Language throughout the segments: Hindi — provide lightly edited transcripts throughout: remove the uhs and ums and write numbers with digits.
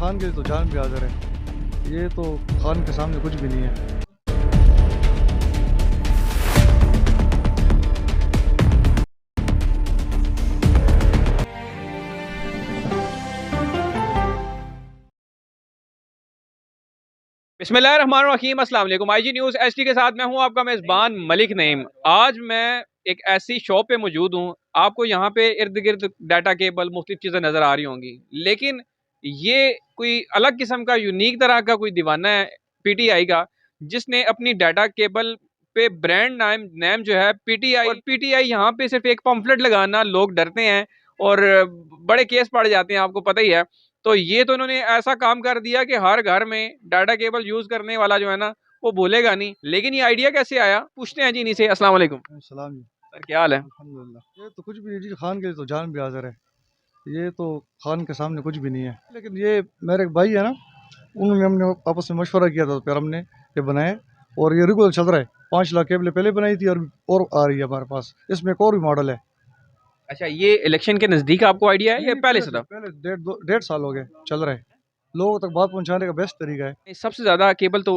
खान के लिए तो जान भी हाजिर है। ये तो खान के सामने कुछ भी नहीं है। बिस्मिल्लाहिर्रहमानिर्रहीम, अस्सलाम वालेकुम। आईजी न्यूज़ एचडी के साथ मैं हूं आपका मेज़बान मलिक नईम। आज मैं एक ऐसी शॉप पे मौजूद हूं, आपको यहाँ पे इर्द गिर्द डाटा केबल मुख्तलिफ चीज़ें नज़र आ रही होंगी, लेकिन ये कोई अलग किस्म का यूनिक तरह का कोई दीवाना है पीटीआई का, जिसने अपनी डाटा केबल पे ब्रांड नेम जो है पीटीआई, और पीटीआई यहाँ पे सिर्फ एक पम्फलेट लगाना लोग डरते हैं और बड़े केस पड़ जाते हैं, आपको पता ही है। तो ये तो इन्होंने ऐसा काम कर दिया कि हर घर में डाटा केबल यूज करने वाला जो है ना वो भूलेगा नहीं। लेकिन ये आइडिया कैसे आया, पूछते हैं जी इन्हीं से। अस्सलाम वालेकुम सलाम जी। सर, क्या हाल है? अल्हम्दुलिल्लाह। ये तो कुछ भी नहीं जी, खान के लिए तो जान भी हाजिर है। ये तो खान के सामने कुछ भी नहीं है। लेकिन ये मेरे एक भाई है ना, उन्होंने हमने आपस में मशवरा किया था, तो फिर हमने ये बनाए और ये रेगुलर चल रहा है। 5 लाख केबलें पहले बनाई थी और आ रही है हमारे पास। इसमें एक और भी मॉडल है। अच्छा, ये इलेक्शन के नजदीक आपको आइडिया है नहीं या नहीं, पहले से था? पहले 1.5 साल हो गए चल रहा है। लोगों तक बात पहुंचाने का बेस्ट तरीका है। सबसे ज्यादा केबल तो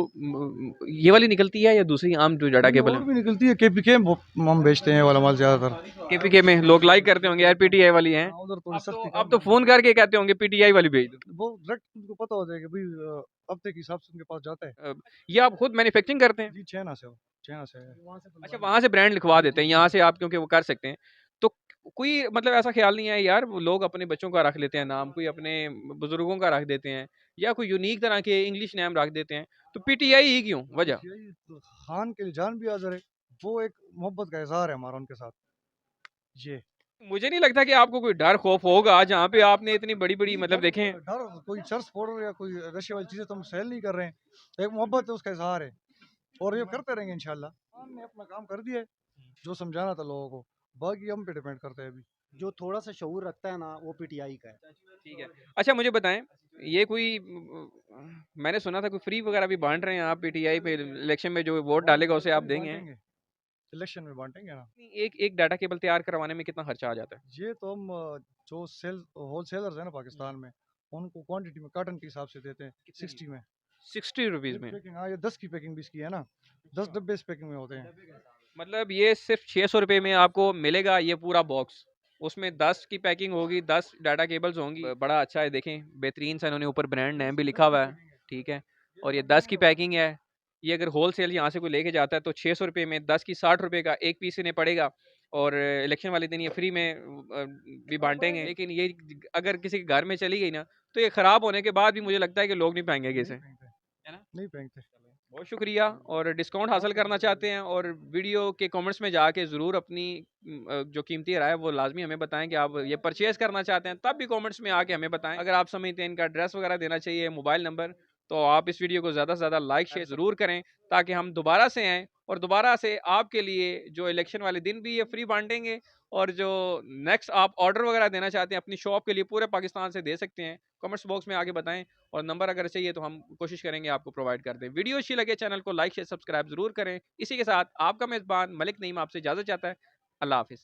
ये वाली निकलती है या दूसरी आम जो डाटा नहीं, केबल और है? भी निकलती है। केपीके हम बेचते हैं ये वाला माल ज्यादातर। केपीके में लोग लाइक करते होंगे यार पीटीआई वाली है। हाँ, उधर थोड़ी अब तो सस्ती अब कम तो है। फोन करके कहते होंगे पीटीआई वाली भेज दो। वो डायरेक्ट उनको पता हो जाएगा भाई, हफ्ते के हिसाब से उनके पास जाता है। ये आप खुद मैन्युफैक्चरिंग करते हैं? जी, चाइना से हो। चाइना से है। अच्छा, वहां से ब्रांड लिखवा देते हैं, यहाँ से आप क्योंकि वो कर सकते हैं। तो कोई मतलब ऐसा ख्याल नहीं है यार, वो लोग अपने बच्चों का रख लेते हैं नाम, कोई अपने बुजुर्गों का रख देते हैं, या कोई यूनिक तरह के इंग्लिश नाम रख देते हैं, तो पीटीआई ही क्यों, वजह? यही तो, खान के लिए जान भी हाजिर है। वो एक मोहब्बत का इजहार है हमारा उनके साथ। ये मुझे नहीं लगता कि आपको कोई डर खौफ होगा जहाँ पे आपने इतनी बड़ी बड़ी मतलब देखें। डर कोई चर्च पाउडर या कोई नशे वाली चीजें तो हम सेल नहीं कर रहे हैं। एक मोहब्बत है, उसका इजहार है। और ये करते रहेंगे इंशाल्लाह। हमने अपना काम कर दिया है, जो समझाना था लोगों को। बाकी हम पे डिपेंड करते हैं अभी। जो थोड़ा सा शऊर रखता है ना, वो पीटीआई का है। ठीक है। अच्छा, मुझे बताएं, ये कोई मैंने सुना था कोई फ्री वगैरह भी बांट रहे हैं आप पीटीआई पे, इलेक्शन में जो वोट डालेगा उसे आप देंगे? बांटेंगे। इलेक्शन में बांटेंगे ना। एक एक डाटा केबल तैयार करवाने में कितना खर्चा आ जाता है? ये तो हम जो सेल होलसेलर्स है ना पाकिस्तान में, उनको क्वांटिटी में कार्टन के हिसाब से देते हैं। 60 में 60 रुपीज में? पैकिंग। हाँ, ये 10 की पैकिंग भी इसकी है ना। 10 डब्बे इस पैकिंग में होते हैं। मतलब ये सिर्फ 600 रुपये में आपको मिलेगा ये पूरा बॉक्स? उसमें 10 की पैकिंग होगी, 10 डाटा केबल्स होंगी। बड़ा अच्छा है, देखें बेहतरीन सा इन्होंने ऊपर ब्रांड नेम भी लिखा हुआ है। ठीक है। और ये 10 की पैकिंग है। ये अगर होल सेल यहाँ से कोई लेके जाता है तो 600 रुपये में 10 की 60 रुपये का एक पीस इन्हें पड़ेगा। और इलेक्शन वाले दिन ये फ्री में भी बांटेंगे। लेकिन ये अगर किसी के घर में चली गई ना, तो ये खराब होने के बाद भी मुझे लगता है कि लोग नहीं पाएंगे इसे, है ना? नहीं फेंकते। बहुत शुक्रिया। और डिस्काउंट हासिल करना चाहते हैं और वीडियो के कमेंट्स में जाके ज़रूर अपनी जो कीमती राय है वो लाजमी हमें बताएं कि आप ये परचेज़ करना चाहते हैं, तब भी कमेंट्स में आके हमें बताएं। अगर आप समझते हैं इनका एड्रेस वगैरह देना चाहिए, मोबाइल नंबर, तो आप इस वीडियो को ज़्यादा से ज़्यादा लाइक शेयर ज़रूर करें, ताकि हम दोबारा से आएँ और दोबारा से आपके लिए जो इलेक्शन वाले दिन भी ये फ्री बांटेंगे, और जो नेक्स्ट आप ऑर्डर वगैरह देना चाहते हैं अपनी शॉप के लिए पूरे पाकिस्तान से दे सकते हैं। कमेंट्स बॉक्स में आके बताएं, और नंबर अगर चाहिए तो हम कोशिश करेंगे आपको प्रोवाइड कर दें। वीडियो अच्छी लगे चैनल को लाइक शेयर सब्सक्राइब जरूर करें। इसी के साथ आपका मेज़बान मलिक नईम आपसे इजाज़त चाहता है। अल्लाह हाफिज़।